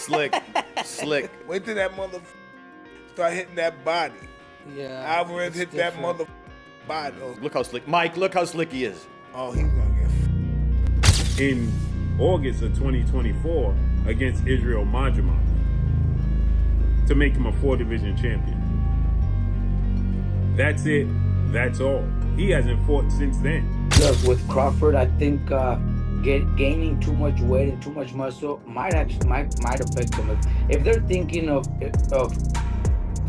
Slick. Wait till that mother start hitting that body. Yeah. Alvarez hit different. that mother body. Look how slick. Mike, look how slick he is. Oh, he's gonna get in August of 2024 against Israel Madrimov to make him a 4-division champion. That's it. That's all. He hasn't fought since then. Look, with Crawford, I think gaining too much weight and too much muscle might affect them. If they're thinking of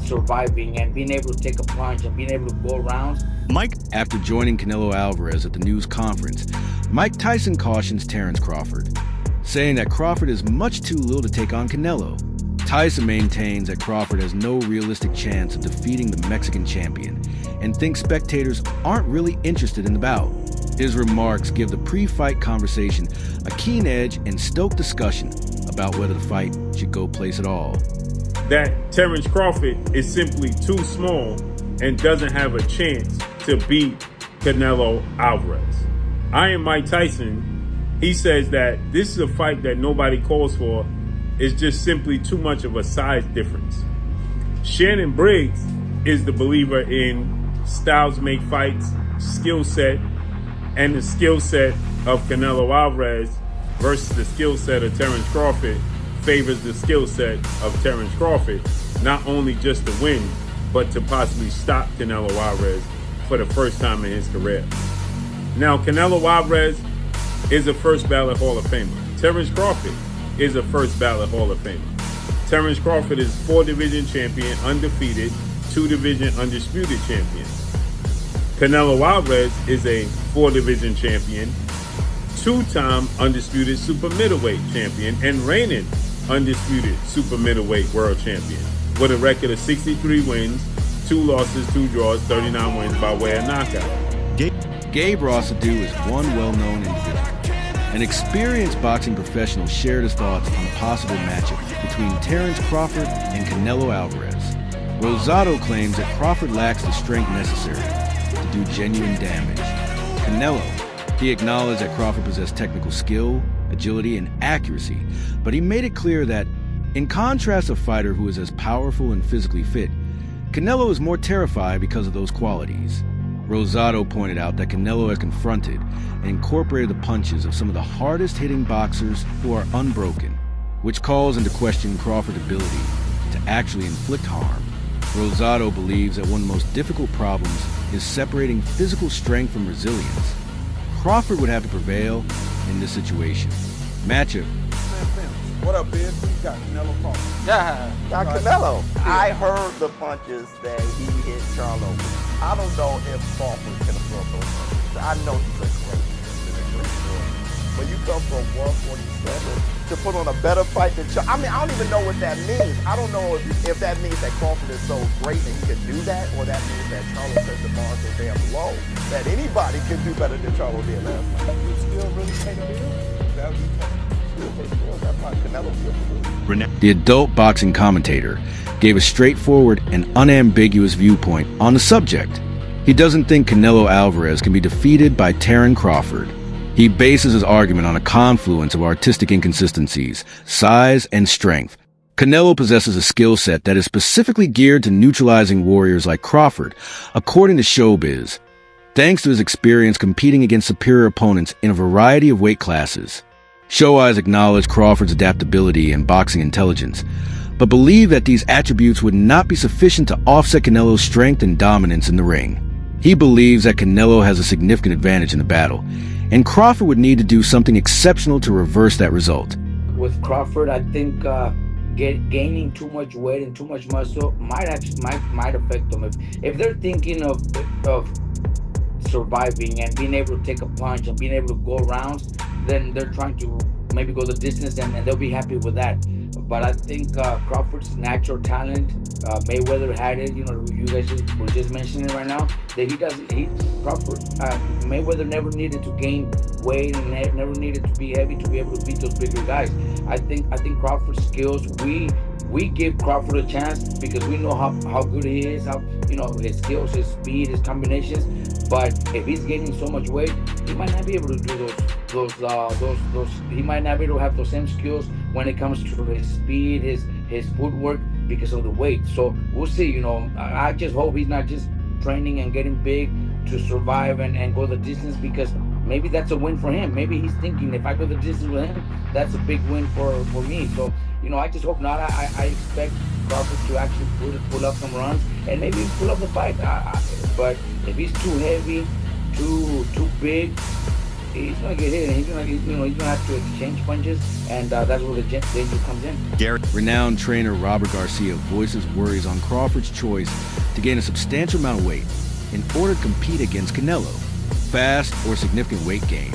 surviving and being able to take a punch and being able to go rounds. After joining Canelo Alvarez at the news conference, Mike Tyson cautions Terence Crawford, saying that Crawford is much too little to take on Canelo. Tyson maintains that Crawford has no realistic chance of defeating the Mexican champion and thinks spectators aren't really interested in the bout. His remarks give the pre-fight conversation a keen edge and stoke discussion about whether the fight should go place at all. That Terence Crawford is simply too small and doesn't have a chance to beat Canelo Alvarez. Iron Mike Tyson, he says that this is a fight that nobody calls for. It's just simply too much of a size difference. Shannon Briggs is the believer in styles make fights, skill set, and the skill set of Canelo Alvarez versus the skill set of Terence Crawford favors the skill set of Terence Crawford, not only just to win, but to possibly stop Canelo Alvarez for the first time in his career. Now, Canelo Alvarez is a first ballot Hall of Famer. Terence Crawford is a first ballot Hall of Famer. Terence Crawford is 4-division champion, undefeated, 2-division undisputed champion. Canelo Alvarez is a 4-division champion, 2-time undisputed super middleweight champion, and reigning undisputed super middleweight world champion with a record of 63 wins, 2 losses, 2 draws, 39 wins by way of knockout. Gabe Rossadu is one well-known individual. An experienced boxing professional shared his thoughts on a possible matchup between Terence Crawford and Canelo Alvarez. Rosado claims that Crawford lacks the strength necessary to do genuine damage. Canelo, he acknowledged that Crawford possessed technical skill, agility, and accuracy, but he made it clear that, in contrast to a fighter who is as powerful and physically fit, Canelo is more terrified because of those qualities. Rosado pointed out that Canelo has confronted and incorporated the punches of some of the hardest-hitting boxers who are unbroken, which calls into question Crawford's ability to actually inflict harm. Rosado believes that one of the most difficult problems is separating physical strength from resilience. Crawford would have to prevail in this situation. Matchup. What up, Biz? We got Canelo Crawford. Yeah. Now, Canelo, I heard the punches that he hit Charlo with. I don't know if Crawford can afford those punches. I know he's a great boy. But you come from 147 to put on a better fight than Charlo. I mean, I don't even know what that means. I don't know if that means that Crawford is so great and he can do that, or that means that Charlo set the bar so damn low that anybody can do better than Charlo did last night. You still really take a deal? That would be The adult boxing commentator gave a straightforward and unambiguous viewpoint on the subject. He doesn't think Canelo Alvarez can be defeated by Terence Crawford. He bases his argument on a confluence of artistic inconsistencies, size, and strength. Canelo possesses a skill set that is specifically geared to neutralizing warriors like Crawford, according to Showbiz, thanks to his experience competing against superior opponents in a variety of weight classes. Show Eyes acknowledged Crawford's adaptability and boxing intelligence, but believed that these attributes would not be sufficient to offset Canelo's strength and dominance in the ring. He believes that Canelo has a significant advantage in the battle, and Crawford would need to do something exceptional to reverse that result. With Crawford, I think gaining too much weight and too much muscle might affect them. If they're thinking of surviving and being able to take a punch and being able to go rounds, then they're trying to maybe go the distance and they'll be happy with that. But I think Crawford's natural talent, Mayweather had it, you guys were just mentioning right now, that Mayweather never needed to gain weight and never needed to be heavy to be able to beat those bigger guys. I think Crawford's skills, we give Crawford a chance because we know how good he is, his skills, his speed, his combinations. But if he's gaining so much weight, he might not be able to do those. He might not be able to have those same skills when it comes to his speed, his footwork, because of the weight. So we'll see. You know, I just hope he's not just training and getting big to survive and go the distance, because maybe that's a win for him. Maybe he's thinking, if I go the distance with him, that's a big win for me. So, you know, I just hope not. I expect Crawford to actually pull up some runs and maybe pull up the fight. But if he's too heavy, too big, he's gonna get hit, and he's gonna have to exchange punches, and that's where the danger comes in. Renowned trainer Robert Garcia voices worries on Crawford's choice to gain a substantial amount of weight in order to compete against Canelo. Fast or significant weight gain,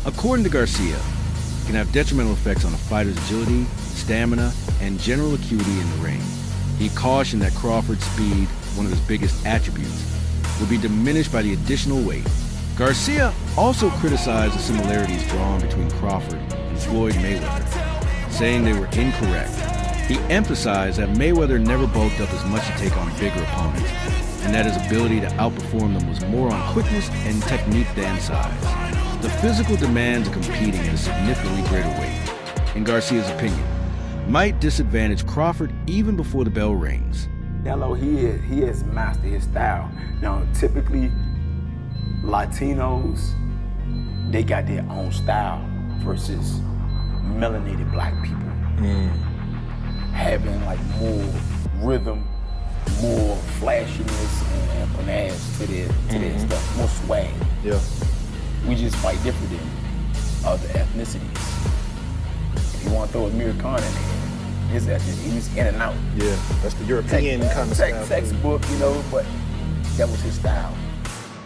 according to Garcia, can have detrimental effects on a fighter's agility, stamina, and general acuity in the ring. He cautioned that Crawford's speed, one of his biggest attributes, would be diminished by the additional weight. Garcia also criticized the similarities drawn between Crawford and Floyd Mayweather, saying they were incorrect. He emphasized that Mayweather never bulked up as much to take on bigger opponents, and that his ability to outperform them was more on quickness and technique than size. The physical demands of competing at a significantly greater weight, in Garcia's opinion, might disadvantage Crawford even before the bell rings. Canelo, he has mastered his style. Now, typically, Latinos, they got their own style versus melanated black people. Having like more rhythm, more flashiness and panache to their stuff, more swag. Yeah. We just fight different than other ethnicities. If you want to throw a Amir Khan in there, his ethnicity, he's in and out. Yeah, that's the European kind of style. Textbook, you know, but that was his style.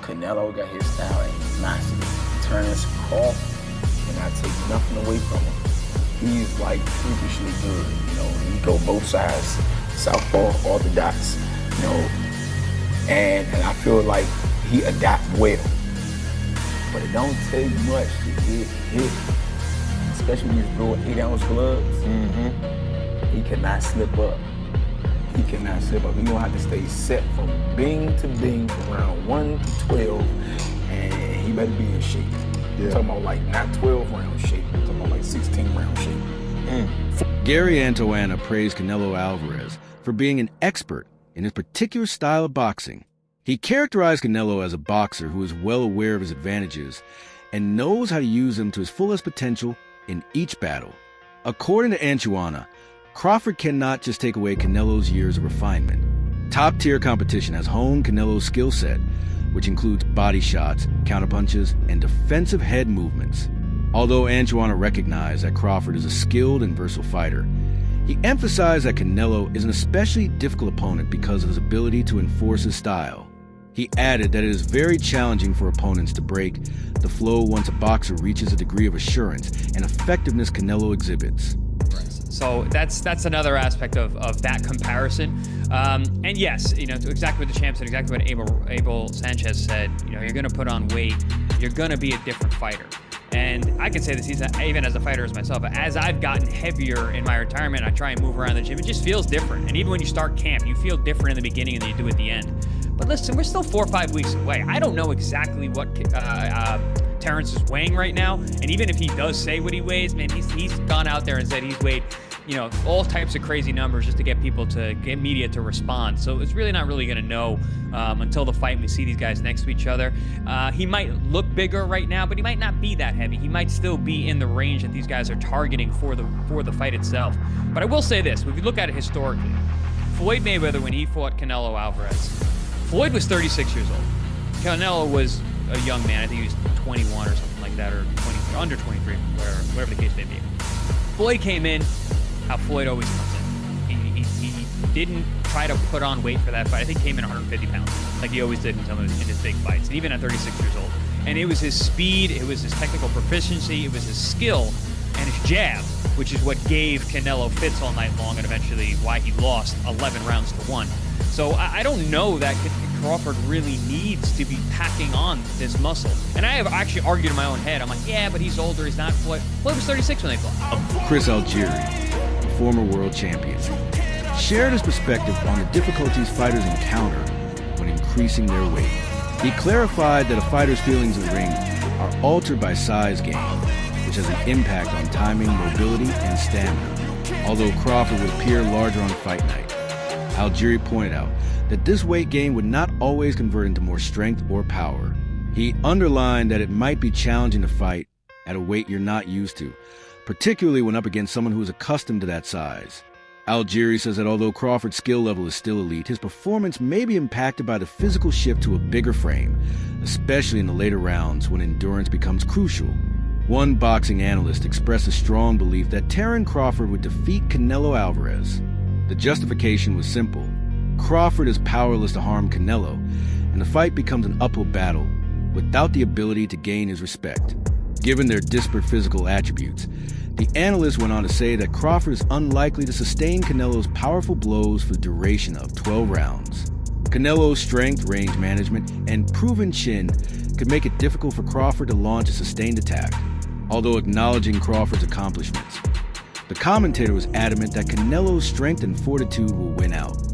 Canelo got his style and he mastered it. Terence Crawford, and I take nothing away from him. He's like freakishly good, you know. He go both sides, southpaw, orthodox, you know. And I feel like he adapt well. But it don't take much to get hit, especially when he's throwing 8-ounce gloves. He cannot slip up. He cannot slip up. He's gonna have to stay set from bing to bing from round 1 to 12, and he better be in shape. I'm talking about like not 12 round shape, I'm talking about like 16 round shape. Gary Antoana praised Canelo Alvarez for being an expert in his particular style of boxing. He characterized Canelo as a boxer who is well aware of his advantages and knows how to use them to his fullest potential in each battle. According to Antoana, Crawford cannot just take away Canelo's years of refinement. Top-tier competition has honed Canelo's skill set, which includes body shots, counterpunches, and defensive head movements. Although Antoana recognized that Crawford is a skilled and versatile fighter, he emphasized that Canelo is an especially difficult opponent because of his ability to enforce his style. He added that it is very challenging for opponents to break the flow once a boxer reaches a degree of assurance and effectiveness Canelo exhibits. So that's another aspect of that comparison. And yes, you know, exactly what the champ said, exactly what Abel Sanchez said. You know, you're going to put on weight, you're going to be a different fighter. And I can say this even as a fighter as myself. As I've gotten heavier in my retirement, I try and move around the gym. It just feels different. And even when you start camp, you feel different in the beginning than you do at the end. But listen, we're still 4 or 5 weeks away. I don't know exactly what Terence is weighing right now. And even if he does say what he weighs, man, he's gone out there and said he's weighed, you know, all types of crazy numbers just to get people to get media to respond. So it's really not really going to know until the fight. We see these guys next to each other. He might look bigger right now, but he might not be that heavy. He might still be in the range that these guys are targeting for the fight itself. But I will say this: if you look at it historically, Floyd Mayweather, when he fought Canelo Alvarez, Floyd was 36 years old. Canelo was a young man. I think he was 21 or something like that, or 20, under 23, whatever the case may be. Floyd came in how Floyd always comes in. He didn't try to put on weight for that fight. I think he came in 150 pounds, like he always did in his big fights, and even at 36 years old. And it was his speed, it was his technical proficiency, it was his skill, and his jab, which is what gave Canelo fits all night long, and eventually why he lost 11 rounds to 1. So I don't know that Crawford really needs to be packing on this muscle. And I have actually argued in my own head. I'm like, yeah, but he's older. He's not Floyd. Floyd was 36 when they fought. Chris Algieri, former world champion, shared his perspective on the difficulties fighters encounter when increasing their weight. He clarified that a fighter's feelings in the ring are altered by size gain, which has an impact on timing, mobility, and stamina, although Crawford would appear larger on fight night. Algieri pointed out that this weight gain would not always convert into more strength or power. He underlined that it might be challenging to fight at a weight you're not used to, particularly when up against someone who is accustomed to that size. Algieri says that although Crawford's skill level is still elite, his performance may be impacted by the physical shift to a bigger frame, especially in the later rounds when endurance becomes crucial. One boxing analyst expressed a strong belief that Terence Crawford would defeat Canelo Alvarez. The justification was simple. Crawford is powerless to harm Canelo, and the fight becomes an uphill battle without the ability to gain his respect. Given their disparate physical attributes, the analyst went on to say that Crawford is unlikely to sustain Canelo's powerful blows for the duration of 12 rounds. Canelo's strength, range management, and proven chin could make it difficult for Crawford to launch a sustained attack, although acknowledging Crawford's accomplishments. The commentator was adamant that Canelo's strength and fortitude will win out.